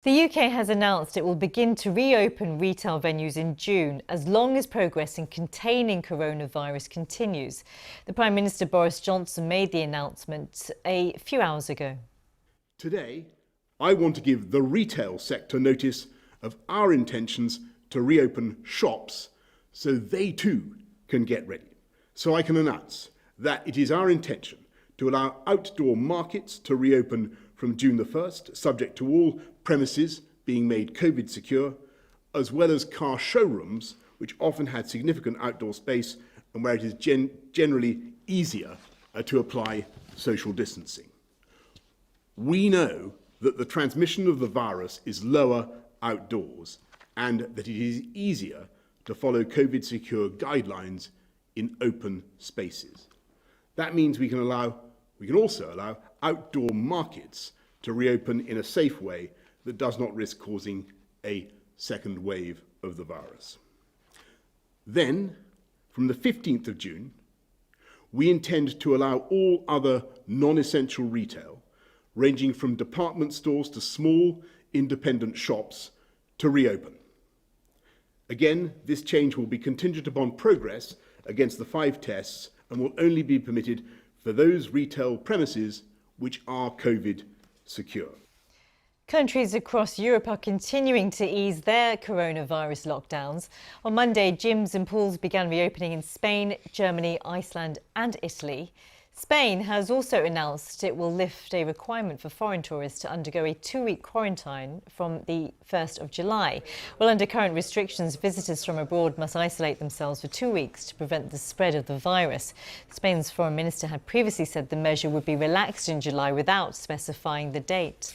The UK has announced it will begin to reopen retail venues in June as long as progress in containing coronavirus continues. The Prime Minister Boris Johnson made the announcement a few hours ago. Today, I want to give the retail sector notice of our intentions to reopen shops so they too can get ready. So I can announce that it is our intention to allow outdoor markets to reopen from June the 1st, subject to all premises being made COVID secure, as well as car showrooms, which often had significant outdoor space and where it is generally easier to apply social distancing. We know that the transmission of the virus is lower outdoors and that it is easier to follow COVID secure guidelines in open spaces. That means we can also allow outdoor markets to reopen in a safe way that does not risk causing a second wave of the virus. Then, from the 15th of June, we intend to allow all other non-essential retail, ranging from department stores to small independent shops, to reopen. Again, this change will be contingent upon progress against the 5 tests and will only be permitted for those retail premises which are COVID secure. Countries across Europe are continuing to ease their coronavirus lockdowns. On Monday, gyms and pools began reopening in Spain, Germany, Iceland and Italy. Spain has also announced it will lift a requirement for foreign tourists to undergo a 2-week quarantine from the 1st of July. Well, under current restrictions, visitors from abroad must isolate themselves for 2 weeks to prevent the spread of the virus. Spain's foreign minister had previously said the measure would be relaxed in July without specifying the date.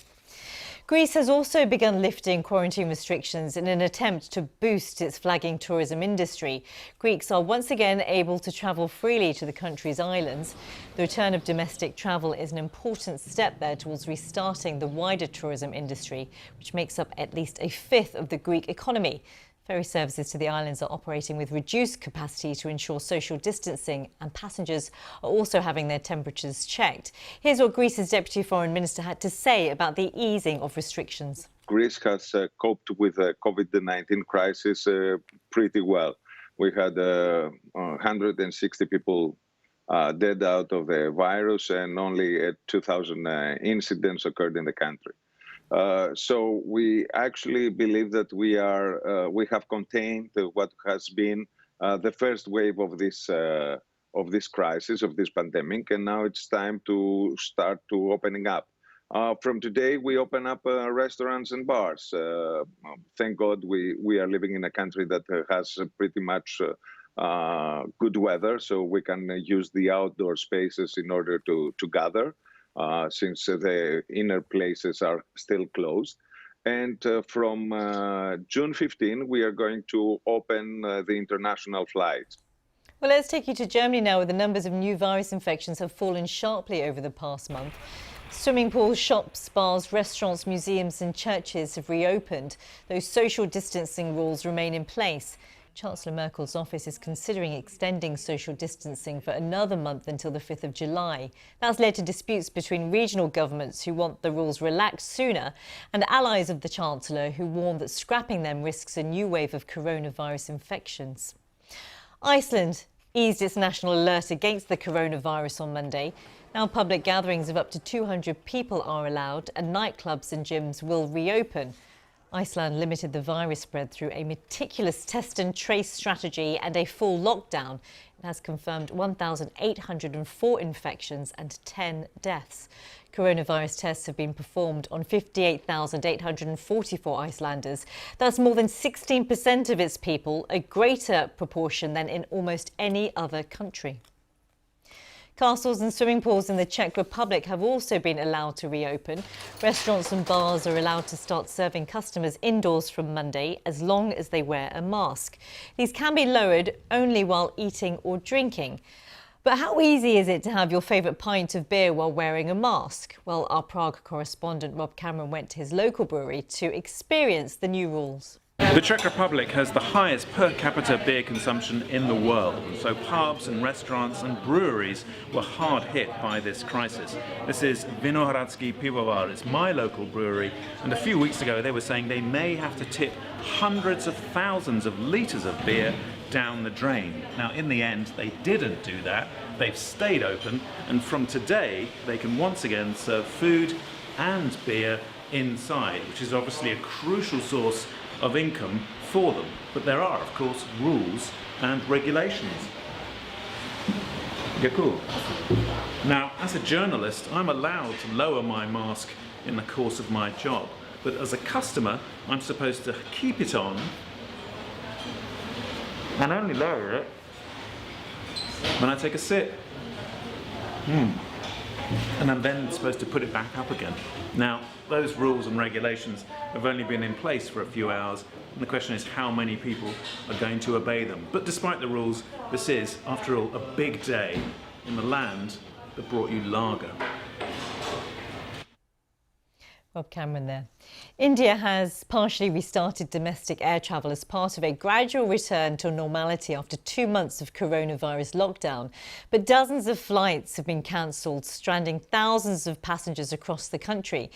Greece has also begun lifting quarantine restrictions in an attempt to boost its flagging tourism industry. Greeks are once again able to travel freely to the country's islands. The return of domestic travel is an important step there towards restarting the wider tourism industry, which makes up at least a fifth of the Greek economy. Ferry services to the islands are operating with reduced capacity to ensure social distancing, and passengers are also having their temperatures checked. Here's what Greece's Deputy Foreign Minister had to say about the easing of restrictions. Greece has coped with the COVID-19 crisis pretty well. We had 160 people dead out of the virus, and only 2,000 incidents occurred in the country. So we actually believe that we have contained what has been the first wave of this crisis, of this pandemic, and now it's time to start to opening up. From today, we open up restaurants and bars. Thank God we are living in a country that has pretty much good weather, so we can use the outdoor spaces in order to gather. Since the inner places are still closed. And from June 15, we are going to open the international flights. Well, let's take you to Germany now, where the numbers of new virus infections have fallen sharply over the past month. Swimming pools, shops, bars, restaurants, museums and churches have reopened. Those social distancing rules remain in place. Chancellor Merkel's office is considering extending social distancing for another month until the 5th of July. That's led to disputes between regional governments who want the rules relaxed sooner and allies of the Chancellor who warn that scrapping them risks a new wave of coronavirus infections. Iceland eased its national alert against the coronavirus on Monday. Now public gatherings of up to 200 people are allowed and nightclubs and gyms will reopen. Iceland limited the virus spread through a meticulous test and trace strategy and a full lockdown. It has confirmed 1,804 infections and 10 deaths. Coronavirus tests have been performed on 58,844 Icelanders. That's more than 16% of its people, a greater proportion than in almost any other country. Castles and swimming pools in the Czech Republic have also been allowed to reopen. Restaurants and bars are allowed to start serving customers indoors from Monday as long as they wear a mask. These can be lowered only while eating or drinking. But how easy is it to have your favourite pint of beer while wearing a mask? Well, our Prague correspondent Rob Cameron went to his local brewery to experience the new rules. The Czech Republic has the highest per capita beer consumption in the world, so pubs and restaurants and breweries were hard hit by this crisis. This is Vinohradsky Pivovar, it's my local brewery, and a few weeks ago they were saying they may have to tip hundreds of thousands of litres of beer down the drain. Now in the end they didn't do that, they've stayed open, and from today they can once again serve food and beer inside, which is obviously a crucial source of income for them. But there are, of course, rules and regulations. Yeah, cool. Now, as a journalist, I'm allowed to lower my mask in the course of my job, but as a customer, I'm supposed to keep it on and only lower it when I take a sip. And I'm then supposed to put it back up again. Now, those rules and regulations have only been in place for a few hours, and the question is how many people are going to obey them. But despite the rules, this is, after all, a big day in the land that brought you lager. Rob Cameron there. India has partially restarted domestic air travel as part of a gradual return to normality after 2 months of coronavirus lockdown. But dozens of flights have been cancelled, stranding thousands of passengers across the country.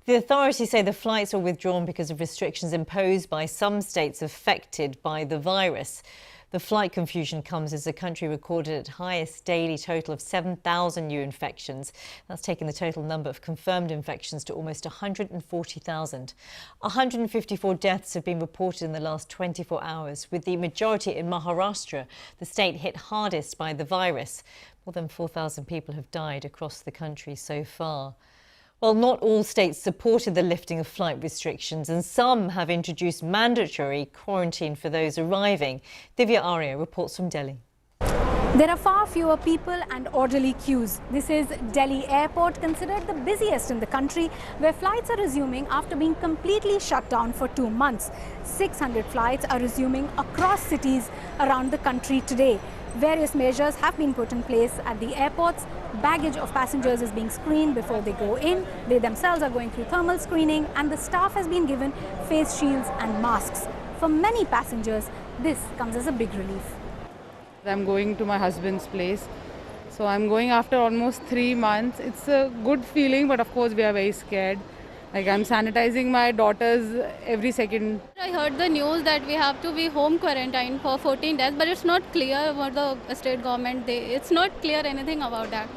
The authorities say the flights were withdrawn because of restrictions imposed by some states affected by the virus. The flight confusion comes as the country recorded its highest daily total of 7,000 new infections. That's taken the total number of confirmed infections to almost 140,000. 154 deaths have been reported in the last 24 hours, with the majority in Maharashtra, the state hit hardest by the virus. More than 4,000 people have died across the country so far. Well, not all states supported the lifting of flight restrictions, and some have introduced mandatory quarantine for those arriving. Divya Arya reports from Delhi. There are far fewer people and orderly queues. This is Delhi Airport, considered the busiest in the country, where flights are resuming after being completely shut down for 2 months. 600 flights are resuming across cities around the country today. Various measures have been put in place at the airports. Baggage of passengers is being screened before they go in. They themselves are going through thermal screening, and the staff has been given face shields and masks. For many passengers, this comes as a big relief. I'm going to my husband's place. So I'm going after almost 3 months. It's a good feeling, but of course we are very scared. Like, I'm sanitizing my daughters every second. I heard the news that we have to be home quarantined for 14 days, but it's not clear about the state government. It's not clear anything about that.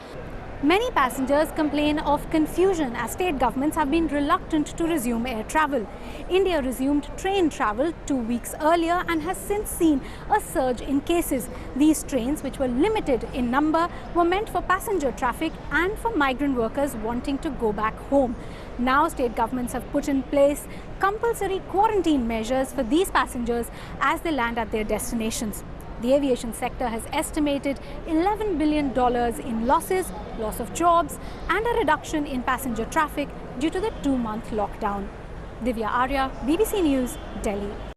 Many passengers complain of confusion as state governments have been reluctant to resume air travel. India resumed train travel 2 weeks earlier and has since seen a surge in cases. These trains, which were limited in number, were meant for passenger traffic and for migrant workers wanting to go back home. Now state governments have put in place compulsory quarantine measures for these passengers as they land at their destinations. The aviation sector has estimated $11 billion in losses, loss of jobs, and a reduction in passenger traffic due to the 2-month lockdown. Divya Arya, BBC News, Delhi.